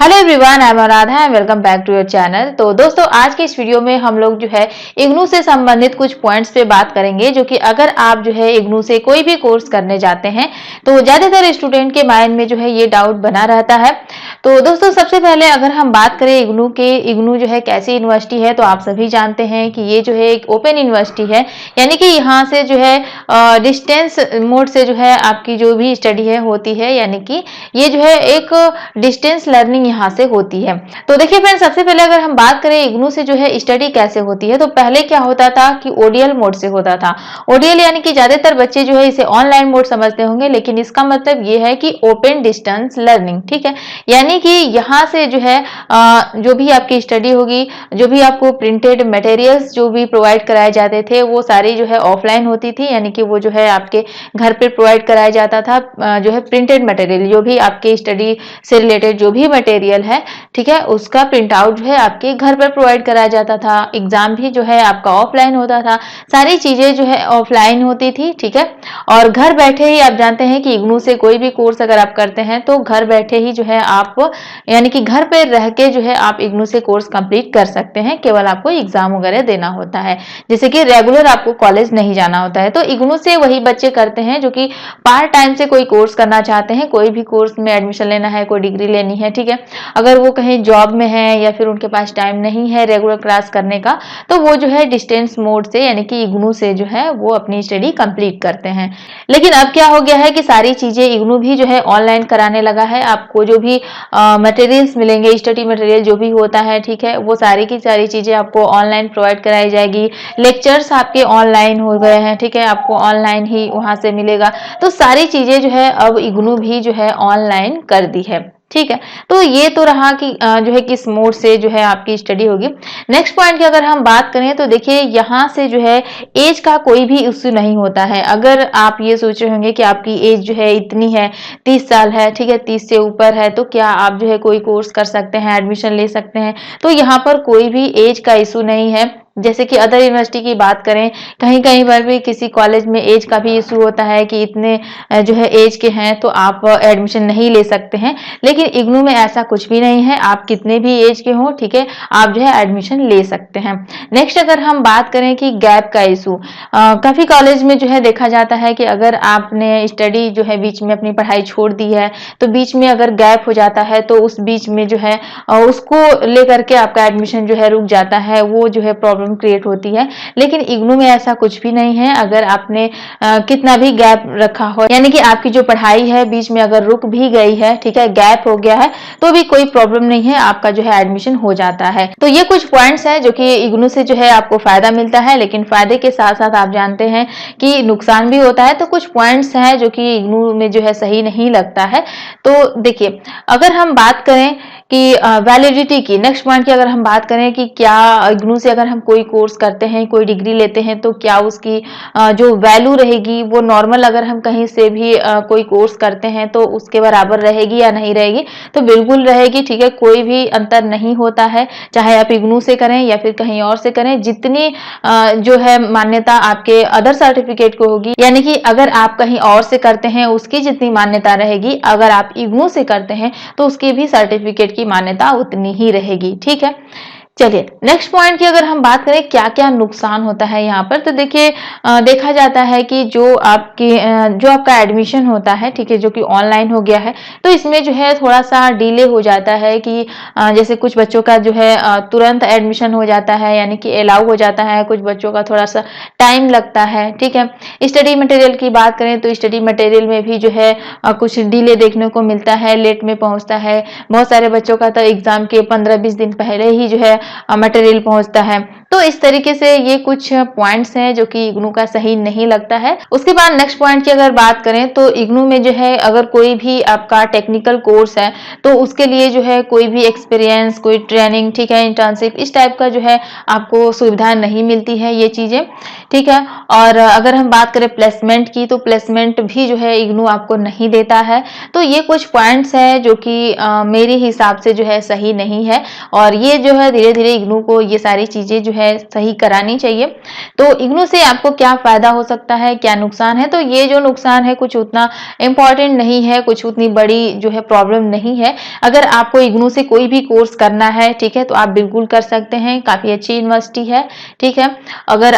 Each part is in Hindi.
Hello everyone, I am Aradhana and welcome back to your channel. तो दोस्तों, आज के इस वीडियो में हम लोग जो है इग्नू से संबंधित कुछ पॉइंट्स पे बात करेंगे, जो कि अगर आप जो है इग्नू से कोई भी कोर्स करने जाते हैं तो ज्यादातर स्टूडेंट के माइंड में जो है ये डाउट बना रहता है। तो दोस्तों, सबसे पहले अगर हम बात करें इग्नू जो है कैसी यूनिवर्सिटी है, तो आप सभी जानते हैं कि ये जो है एक ओपन यूनिवर्सिटी है, यानी कि यहाँ से जो है डिस्टेंस मोड से जो है आपकी जो भी स्टडी है होती है, यानी कि ये जो है एक डिस्टेंस लर्निंग यहाँ से होती है। तो देखिए फ्रेंड्स, सबसे पहले अगर हम बात करें इग्नू से जो है स्टडी कैसे होती है, तो पहले क्या होता था कि ओडीएल मोड से होता था। ओडीएल यानी कि ज्यादातर बच्चे जो है इसे ऑनलाइन मोड समझते होंगे, लेकिन इसका मतलब ये है कि ओपन डिस्टेंस लर्निंग, ठीक है। यानी कि यहाँ से जो है जो भी आपकी स्टडी होगी, जो भी आपको प्रिंटेड मटेरियल्स जो भी प्रोवाइड कराए जाते थे, वो सारी जो है ऑफलाइन होती थी, यानी कि वो जो है आपके घर पे प्रोवाइड कराया जाता था। जो है प्रिंटेड मटेरियल, जो भी आपके स्टडी से रिलेटेड जो भी मटेरियल है, ठीक है, उसका प्रिंट आउट जो है आपके घर पर प्रोवाइड कराया जाता था। एग्जाम भी जो है आपका ऑफलाइन होता था, सारी चीजें जो है ऑफलाइन होती थी, ठीक है। और घर बैठे ही आप जानते हैं कि इग्नू से कोई भी कोर्स अगर आप करते हैं तो घर बैठे ही जो है आप, यानी कि घर पे रह के जो है आप इग्नू से कोर्स कंप्लीट कर सकते हैं। केवल आपको एग्जाम वगैरह देना होता है, जैसे कि रेगुलर आपको कॉलेज नहीं जाना होता है। तो इग्नू से वही बच्चे करते हैं जो कि पार्ट टाइम से कोई कोर्स करना चाहते हैं, कोई भी कोर्स में एडमिशन लेना है, कोई डिग्री लेनी है, ठीक है। अगर वो कहीं जॉब में है या फिर उनके पास टाइम नहीं है रेगुलर क्लास करने का, तो वो जो है डिस्टेंस मोड से, यानी कि इग्नू से जो है वो अपनी स्टडी कंप्लीट करते हैं। लेकिन अब क्या हो गया है कि सारी चीजें इग्नू भी जो है ऑनलाइन कराने लगा है। आपको जो भी मटेरियल्स मिलेंगे, स्टडी मटेरियल जो भी होता है, ठीक है, वो सारी की सारी चीजें आपको ऑनलाइन प्रोवाइड कराई जाएगी। लेक्चर्स आपके ऑनलाइन हो गए हैं, ठीक है, आपको ऑनलाइन ही वहां से मिलेगा। तो सारी चीजें जो है अब इग्नू भी जो है ऑनलाइन कर दी है, ठीक है। तो ये तो रहा कि जो है किस मोड से जो है आपकी स्टडी होगी। नेक्स्ट पॉइंट की अगर हम बात करें तो देखिए, यहाँ से जो है एज का कोई भी इश्यू नहीं होता है। अगर आप ये सोच रहे होंगे कि आपकी एज जो है इतनी है, 30 साल है, ठीक है, 30 से ऊपर है, तो क्या आप जो है कोई कोर्स कर सकते हैं, एडमिशन ले सकते हैं, तो यहाँ पर कोई भी एज का इशू नहीं है। जैसे कि अदर यूनिवर्सिटी की बात करें, कहीं कहीं पर भी किसी कॉलेज में एज का भी इशू होता है कि इतने जो है एज के हैं तो आप एडमिशन नहीं ले सकते हैं। लेकिन इग्नू में ऐसा कुछ भी नहीं है, आप कितने भी एज के हो, ठीक है, आप जो है एडमिशन ले सकते हैं। नेक्स्ट अगर हम बात करें कि गैप का इशू, काफी कॉलेज में जो है देखा जाता है कि अगर आपने स्टडी जो है बीच में अपनी पढ़ाई छोड़ दी है, तो बीच में अगर गैप हो जाता है तो उस बीच में जो है उसको लेकर के आपका एडमिशन जो है रुक जाता है, वो जो है प्रॉब्लम क्रिएट होती है। लेकिन इग्नू में ऐसा कुछ भी नहीं है। अगर आपने कितना भी गैप रखा हो, यानी कि आपकी जो पढ़ाई है बीच में अगर रुक भी गई है, ठीक है, गैप हो गया है, तो भी कोई प्रॉब्लम नहीं है, आपका जो है एडमिशन हो जाता है। तो ये कुछ पॉइंट्स हैं जो कि इग्नू से जो है आपको फायदा मिलता है, लेकिन फायदे के साथ साथ आप जानते हैं कि नुकसान भी होता है। तो कुछ पॉइंट्स हैं जो कि इग्नू में जो है सही नहीं लगता है। तो देखिए, अगर हम बात करें कि वैलिडिटी की, नेक्स्ट पॉइंट की अगर हम बात करें कि क्या इग्नू से अगर हम कोई कोर्स करते हैं, कोई डिग्री लेते हैं, तो क्या उसकी जो वैल्यू रहेगी वो नॉर्मल अगर हम कहीं से भी कोई कोर्स करते हैं तो उसके बराबर रहेगी या नहीं रहेगी, तो बिल्कुल रहेगी, ठीक है, कोई भी अंतर नहीं होता है, चाहे आप इग्नू से करें या फिर कहीं और से करें। जितनी जो है मान्यता आपके अदर सर्टिफिकेट को होगी, यानी कि अगर आप कहीं और से करते हैं उसकी जितनी मान्यता रहेगी, अगर आप इग्नू से करते हैं तो उसकी भी सर्टिफिकेट की मान्यता उतनी ही रहेगी, ठीक है। चलिए, नेक्स्ट पॉइंट की अगर हम बात करें क्या क्या नुकसान होता है यहाँ पर, तो देखिए देखा जाता है कि जो आपका एडमिशन होता है, ठीक है, जो कि ऑनलाइन हो गया है, तो इसमें जो है थोड़ा सा डिले हो जाता है कि जैसे कुछ बच्चों का जो है तुरंत एडमिशन हो जाता है, यानी कि अलाउ हो जाता है, कुछ बच्चों का थोड़ा सा टाइम लगता है, ठीक है। स्टडी मटेरियल की बात करें तो स्टडी मटेरियल में भी जो है कुछ डिले देखने को मिलता है, लेट में पहुंचता है। बहुत सारे बच्चों का तो एग्जाम के 15-20 दिन पहले ही जो है मटेरियल पहुंचता है। तो इस तरीके से ये कुछ पॉइंट्स हैं जो कि इग्नू का सही नहीं लगता है। उसके बाद नेक्स्ट पॉइंट की अगर बात करें तो इग्नू में जो है अगर कोई भी आपका टेक्निकल कोर्स है तो उसके लिए जो है कोई भी एक्सपीरियंस, कोई ट्रेनिंग, ठीक है, इंटर्नशिप, इस टाइप का जो है आपको सुविधा नहीं मिलती है, ये चीजें, ठीक है। और अगर हम बात करें प्लेसमेंट की, तो प्लेसमेंट भी जो है इग्नू आपको नहीं देता है। तो ये कुछ पॉइंट्स है जो कि मेरे हिसाब से जो है सही नहीं है, और ये जो है धीरे धीरे इग्नू को ये सारी चीजें जो है है सही करानी चाहिए। तो इग्नू से आपको क्या फायदा हो सकता है, क्या नुकसान है, तो ये जो नुकसान है कुछ उतना इम्पोर्टेंट नहीं है, कुछ उतनी बड़ी जो है प्रॉब्लम नहीं है। अगर आपको इग्नू से कोई भी कोर्स करना है, ठीक है, तो आप बिल्कुल कर सकते हैं, काफी अच्छी यूनिवर्सिटी है, ठीक है। अगर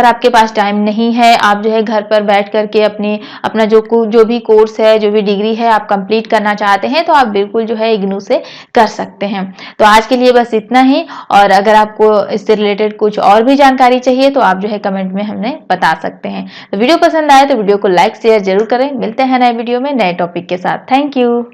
आपके पास टाइम नहीं है, आप जो है घर पर बैठ करके अपना जो भी कोर्स है, जो भी डिग्री है आप कंप्लीट करना चाहते हैं, तो आप बिल्कुल जो है इग्नू से कर सकते हैं। तो आज के लिए बस इतना ही, और अगर आपको इससे रिलेटेड कुछ और भी जानकारी चाहिए तो आप जो है कमेंट में हमें बता सकते हैं। तो वीडियो पसंद आए तो वीडियो को लाइक शेयर जरूर करें। मिलते हैं नए वीडियो में नए टॉपिक के साथ। Thank you.